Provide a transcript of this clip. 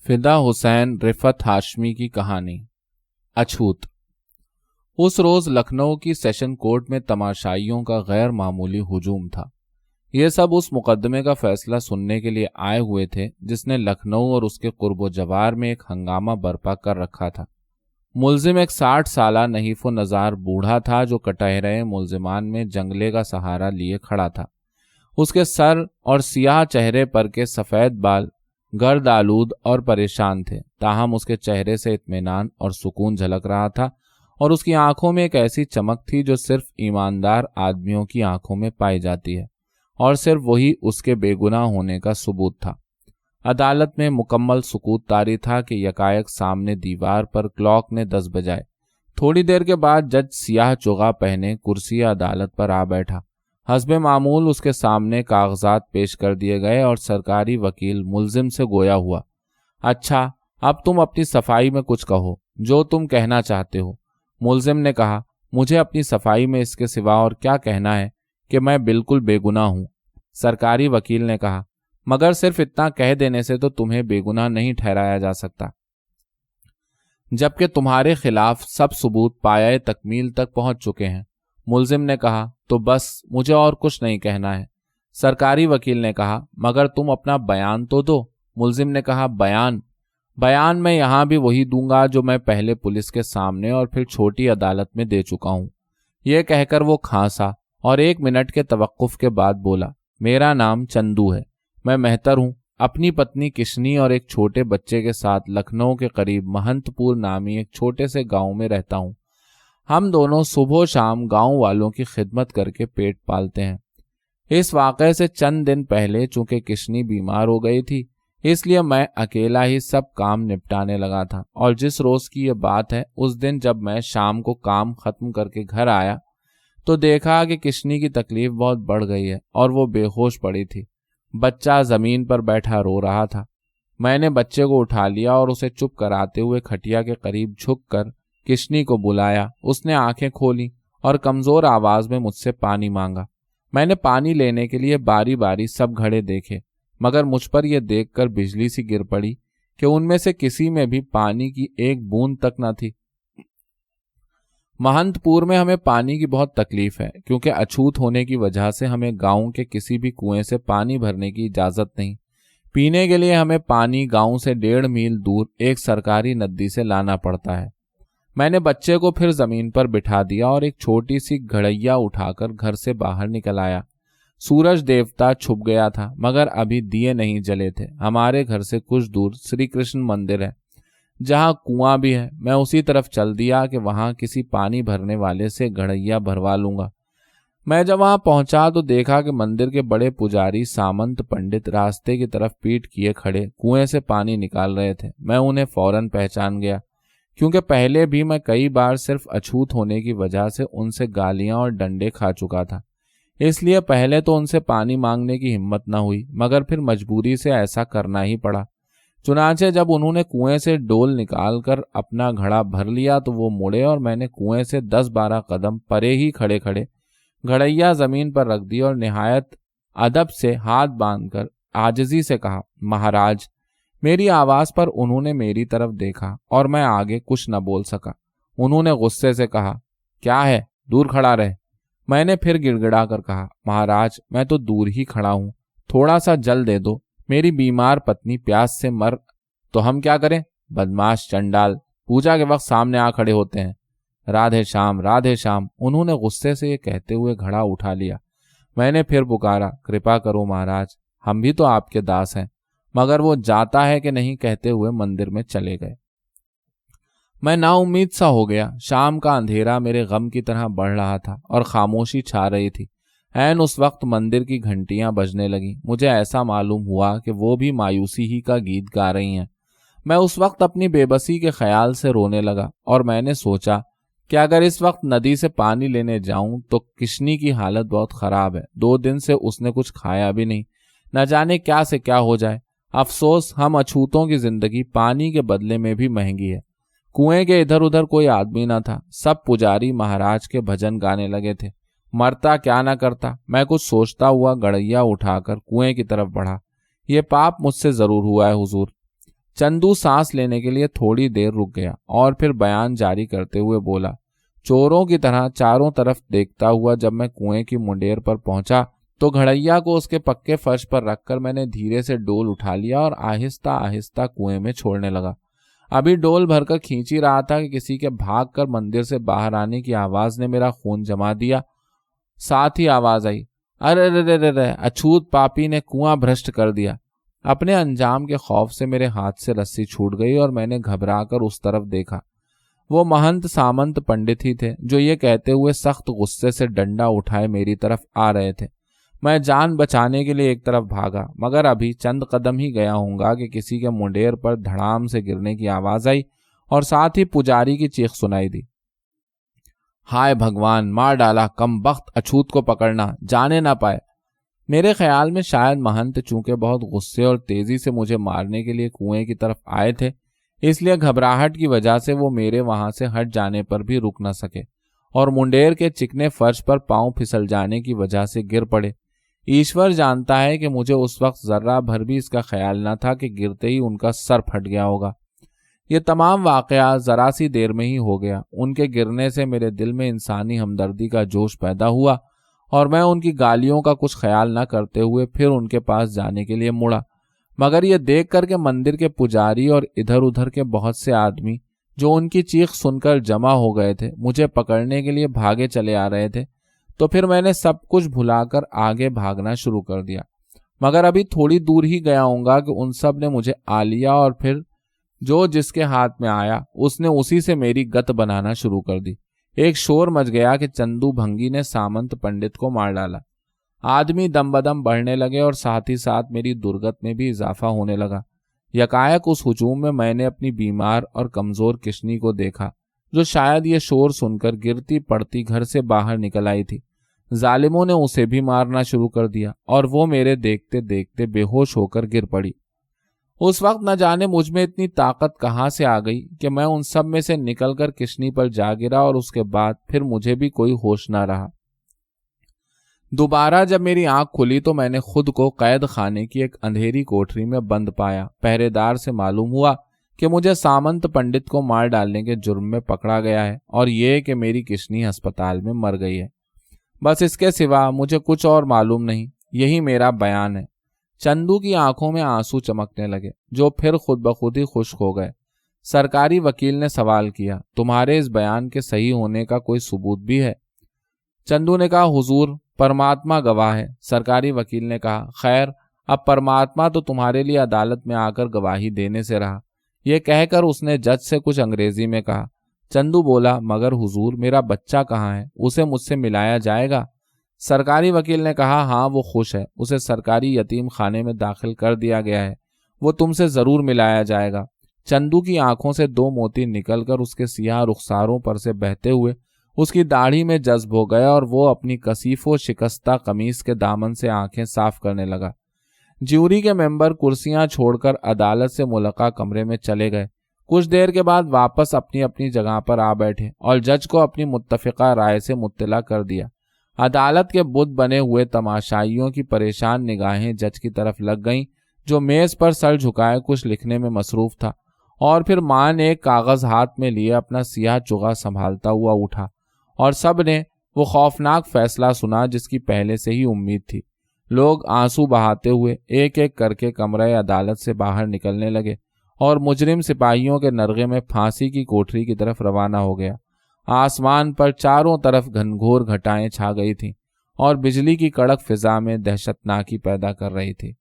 फिदा हुसैन रिफत हाशमी की कहानी। अछूत। उस रोज लखनऊ की सेशन कोर्ट में तमाशाइयों का गैर मामूली हुजूम था। ये सब उस मुकदमे का फैसला सुनने के लिए आए हुए थे जिसने लखनऊ और उसके कुर्बो जवार में एक हंगामा बर्पा कर रखा था। मुल्जिम एक 60 साला नहीफो नज़ार बूढ़ा था जो कटहरे मुल्जिमान में जंगले का सहारा लिए खड़ा था। उसके सर और सियाह चेहरे पर के सफ़ेद बाल गर्द आलूद और परेशान थे, ताहम उसके चेहरे से इत्मीनान और सुकून झलक रहा था और उसकी आंखों में एक ऐसी चमक थी जो सिर्फ ईमानदार आदमियों की आंखों में पाई जाती है और सिर्फ वही उसके बेगुनाह होने का सबूत था। अदालत में मुकम्मल सुकूत तारी था कि यकायक सामने दीवार पर क्लॉक ने 10 बजाए। थोड़ी देर के बाद जज सियाह चुगा पहने कुर्सी अदालत पर आ बैठा। हस्बे मामूल उसके सामने कागजात पेश कर दिए गए और सरकारी वकील मुल्जिम से गोया हुआ, अच्छा अब तुम अपनी सफाई में कुछ कहो, जो तुम कहना चाहते हो। मुल्जिम ने कहा, मुझे अपनी सफाई में इसके सिवा और क्या कहना है कि मैं बिल्कुल बेगुनाह हूँ। सरकारी वकील ने कहा, मगर सिर्फ इतना कह देने से तो तुम्हें बेगुनाह नहीं ठहराया जा सकता, जबकि तुम्हारे खिलाफ सब सबूत पाया तकमील तक पहुंच चुके हैं। मुल्जिम ने कहा, तो बस मुझे और कुछ नहीं कहना है। सरकारी वकील ने कहा, मगर तुम अपना बयान तो दो। मुल्जिम ने कहा, बयान मैं यहाँ भी वही दूंगा जो मैं पहले पुलिस के सामने और फिर छोटी अदालत में दे चुका हूँ। यह कहकर वो खांसा और 1 मिनट के तवक्कुफ के बाद बोला, मेरा नाम चंदू है, मैं मेहतर हूँ, अपनी पत्नी किशनी और एक छोटे बच्चे के साथ लखनऊ के करीब महंतपुर नामी एक छोटे से गांव में रहता हूँ। हम दोनों सुबह शाम गांव वालों की खिदमत करके पेट पालते हैं। इस वाक़े से चंद दिन पहले चूंकि किशनी बीमार हो गई थी, इसलिए मैं अकेला ही सब काम निपटाने लगा था और जिस रोज़ की ये बात है, उस दिन जब मैं शाम को काम ख़त्म करके घर आया तो देखा कि किशनी की तकलीफ़ बहुत बढ़ गई है और वो बेहोश पड़ी थी। बच्चा ज़मीन पर बैठा रो रहा था। मैंने बच्चे को उठा लिया और उसे चुप कराते हुए खटिया के करीब झुककर किशनी को बुलाया। उसने आंखें खोली और कमज़ोर आवाज़ में मुझसे पानी मांगा। मैंने पानी लेने के लिए बारी बारी सब घड़े देखे, मगर मुझ पर यह देखकर बिजली सी गिर पड़ी कि उनमें से किसी में भी पानी की एक बूंद तक न थी। महंतपुर में हमें पानी की बहुत तकलीफ है, क्योंकि अछूत होने की वजह से हमें गांव के किसी भी कुएं से पानी भरने की इजाज़त नहीं। पीने के लिए हमें पानी गांव से 1.5 मील दूर एक सरकारी नदी से लाना पड़ता है। मैंने बच्चे को फिर ज़मीन पर बिठा दिया और एक छोटी सी घड़ैया उठाकर घर से बाहर निकल आया। सूरज देवता छुप गया था, मगर अभी दिए नहीं जले थे। हमारे घर से कुछ दूर श्री कृष्ण मंदिर है, जहाँ कुआं भी है। मैं उसी तरफ चल दिया कि वहाँ किसी पानी भरने वाले से घड़ैया भरवा लूँगा। मैं जब वहाँ पहुँचा तो देखा कि मंदिर के बड़े पुजारी सामंत पंडित रास्ते की तरफ पीठ किए खड़े कुएं से पानी निकाल रहे थे। मैं उन्हें फौरन पहचान गया, क्योंकि पहले भी मैं कई बार सिर्फ अछूत होने की वजह से उनसे गालियां और डंडे खा चुका था। इसलिए पहले तो उनसे पानी मांगने की हिम्मत न हुई, मगर फिर मजबूरी से ऐसा करना ही पड़ा। चुनाचे जब उन्होंने कुएं से डोल निकाल कर अपना घड़ा भर लिया तो वो मुड़े और मैंने कुएं से 10-12 कदम परे ही खड़े खड़े घड़ैया जमीन पर रख दी और निहायत अदब से हाथ बांधकर आजिज़ी से कहा, महाराज। मेरी आवाज़ पर उन्होंने मेरी तरफ देखा और मैं आगे कुछ न बोल सका। उन्होंने गुस्से से कहा, क्या है, दूर खड़ा रहे। मैंने फिर गिड़गिड़ा कर कहा, महाराज मैं तो दूर ही खड़ा हूँ, थोड़ा सा जल दे दो, मेरी बीमार पत्नी प्यास से मर। तो हम क्या करें, बदमाश चंडाल, पूजा के वक्त सामने आ खड़े होते हैं। राधे श्याम राधे श्याम। उन्होंने गुस्से से ये कहते हुए घड़ा उठा लिया। मैंने फिर पुकारा, कृपा करो महाराज, हम भी तो आपके दास हैं। मगर वो जाता है कि नहीं कहते हुए मंदिर में चले गए। मैं नाउम्मीद सा हो गया। शाम का अंधेरा मेरे गम की तरह बढ़ रहा था और खामोशी छा रही थी। ऐन उस वक्त मंदिर की घंटियां बजने लगी। मुझे ऐसा मालूम हुआ कि वो भी मायूसी ही का गीत गा रही हैं। मैं उस वक्त अपनी बेबसी के ख्याल से रोने लगा और मैंने सोचा कि अगर इस वक्त नदी से पानी लेने जाऊं तो किशनी की हालत बहुत ख़राब है। 2 दिन से उसने कुछ खाया भी नहीं, न जाने क्या से क्या हो जाए। अफसोस हम अछूतों की जिंदगी पानी के बदले में भी महंगी है। कुएं के इधर उधर कोई आदमी न था। सब पुजारी महाराज के भजन गाने लगे थे। मरता क्या न करता। मैं कुछ सोचता हुआ गड़ैया उठाकर कुएं की तरफ बढ़ा। ये पाप मुझसे जरूर हुआ है हुजूर। چندو سانس لینے کے لیے تھوڑی دیر رک گیا اور پھر بیان جاری کرتے ہوئے بولا، چوروں کی طرح چاروں طرف دیکھتا ہوا جب میں کنویں کی منڈیر پر پہنچا تو گھڑیا کو اس کے پکے فرش پر رکھ کر میں نے دھیرے سے ڈول اٹھا لیا اور آہستہ آہستہ کنویں میں چھوڑنے لگا۔ ابھی ڈول بھر کر کھینچ ہی رہا تھا کہ کسی کے بھاگ کر مندر سے باہر آنے کی آواز نے میرا خون جما دیا۔ ساتھ ہی آواز آئی، ارے رے رے رے، اچھوت پاپی نے کنواں بھرشٹ کر دیا۔ اپنے انجام کے خوف سے میرے ہاتھ سے رسی چھوٹ گئی اور میں نے گھبرا کر اس طرف دیکھا۔ وہ مہنت سامنت پنڈت ہی تھے جو یہ کہتے ہوئے سخت غصے سے ڈنڈا اٹھائے میری طرف آ رہے تھے۔ میں جان بچانے کے لیے ایک طرف بھاگا، مگر ابھی چند قدم ہی گیا ہوں گا کہ کسی کے منڈیر پر دھڑام سے گرنے کی آواز آئی اور ساتھ ہی پجاری کی چیخ سنائی دی، ہائے بھگوان، مار ڈالا، کم بخت، اچھوت کو پکڑنا، جانے نہ پائے۔ میرے خیال میں شاید مہنت چونکہ بہت غصے اور تیزی سے مجھے مارنے کے لیے کنویں کی طرف آئے تھے، اس لیے گھبراہٹ کی وجہ سے وہ میرے وہاں سے ہٹ جانے پر بھی رک نہ سکے اور منڈیر کے چکنے فرش پر پاؤں پھسل جانے کی وجہ سے گر پڑے۔ ایشور جانتا ہے کہ مجھے اس وقت ذرہ بھر بھی اس کا خیال نہ تھا کہ گرتے ہی ان کا سر پھٹ گیا ہوگا۔ یہ تمام واقعہ ذرا سی دیر میں ہی ہو گیا۔ ان کے گرنے سے میرے دل میں انسانی ہمدردی کا جوش پیدا ہوا اور میں ان کی گالیوں کا کچھ خیال نہ کرتے ہوئے پھر ان کے پاس جانے کے لیے مڑا، مگر یہ دیکھ کر کہ مندر کے پجاری اور ادھر ادھر کے بہت سے آدمی جو ان کی چیخ سن کر جمع ہو گئے تھے مجھے پکڑنے کے لیے بھاگے چلے آ رہے تھے، تو پھر میں نے سب کچھ بھلا کر آگے بھاگنا شروع کر دیا۔ مگر ابھی تھوڑی دور ہی گیا ہوں گا کہ ان سب نے مجھے آ لیا اور پھر جو جس کے ہاتھ میں آیا اس نے اسی سے میری گت بنانا شروع کر دی۔ ایک شور مچ گیا کہ چندو بھنگی نے سامنت پنڈت کو مار ڈالا۔ آدمی دم بدم بڑھنے لگے اور ساتھ ہی ساتھ میری درگت میں بھی اضافہ ہونے لگا۔ یکایک اس ہجوم میں میں نے اپنی بیمار اور کمزور کشنی کو دیکھا جو شاید یہ شور سن کر گرتی پڑتی گھر سے باہر نکل آئی تھی۔ ظالموں نے اسے بھی مارنا شروع کر دیا اور وہ میرے دیکھتے دیکھتے بے ہوش ہو کر گر پڑی۔ اس وقت نہ جانے مجھ میں اتنی طاقت کہاں سے آ گئی کہ میں ان سب میں سے نکل کر کشنی پر جا گرا اور اس کے بعد پھر مجھے بھی کوئی ہوش نہ رہا۔ دوبارہ جب میری آنکھ کھلی تو میں نے خود کو قید خانے کی ایک اندھیری کوٹری میں بند پایا۔ پہرے دار سے معلوم ہوا کہ مجھے سامنت پنڈت کو مار ڈالنے کے جرم میں پکڑا گیا ہے اور یہ کہ میری کشنی ہسپتال میں مر گئی ہے۔ بس اس کے سوا مجھے کچھ اور معلوم نہیں۔ یہی میرا بیان ہے۔ چندو کی آنکھوں میں آنسو چمکنے لگے جو پھر خود بخود ہی خشک ہو گئے۔ سرکاری وکیل نے سوال کیا، تمہارے اس بیان کے صحیح ہونے کا کوئی ثبوت بھی ہے؟ چندو نے کہا، حضور، پرماتما گواہ ہے۔ سرکاری وکیل نے کہا، خیر، اب پرماتما تو تمہارے لیے عدالت میں آ کر گواہی دینے سے رہا۔ یہ کہہ کر اس نے جج سے کچھ انگریزی میں کہا۔ چندو بولا، مگر حضور، میرا بچہ کہاں ہے؟ اسے مجھ سے ملایا جائے گا؟ سرکاری وکیل نے کہا، ہاں، وہ خوش ہے، اسے سرکاری یتیم خانے میں داخل کر دیا گیا ہے، وہ تم سے ضرور ملایا جائے گا۔ چندو کی آنکھوں سے دو موتی نکل کر اس کے سیاہ رخساروں پر سے بہتے ہوئے اس کی داڑھی میں جذب ہو گیا اور وہ اپنی کثیف و شکستہ قمیص کے دامن سے آنکھیں صاف کرنے لگا۔ جیوری کے ممبر کرسیاں چھوڑ کر عدالت سے ملقا کمرے میں چلے گئے۔ کچھ دیر کے بعد واپس اپنی اپنی جگہ پر آ بیٹھے اور جج کو اپنی متفقہ رائے سے مطلع کر دیا۔ عدالت کے بت بنے ہوئے تماشائیوں کی پریشان نگاہیں جج کی طرف لگ گئیں جو میز پر سر جھکائے کچھ لکھنے میں مصروف تھا، اور پھر ماں نے ایک کاغذ ہاتھ میں لیے اپنا سیاہ چغا سنبھالتا ہوا اٹھا اور سب نے وہ خوفناک فیصلہ سنا جس کی پہلے سے ہی امید تھی۔ لوگ آنسو بہاتے ہوئے ایک ایک کر کے کمرہ عدالت سے باہر نکلنے لگے اور مجرم سپاہیوں کے نرغے میں پھانسی کی کوٹری کی طرف روانہ ہو گیا۔ آسمان پر چاروں طرف گھنگھور گھٹائیں چھا گئی تھیں اور بجلی کی کڑک فضا میں دہشتناکی پیدا کر رہی تھی۔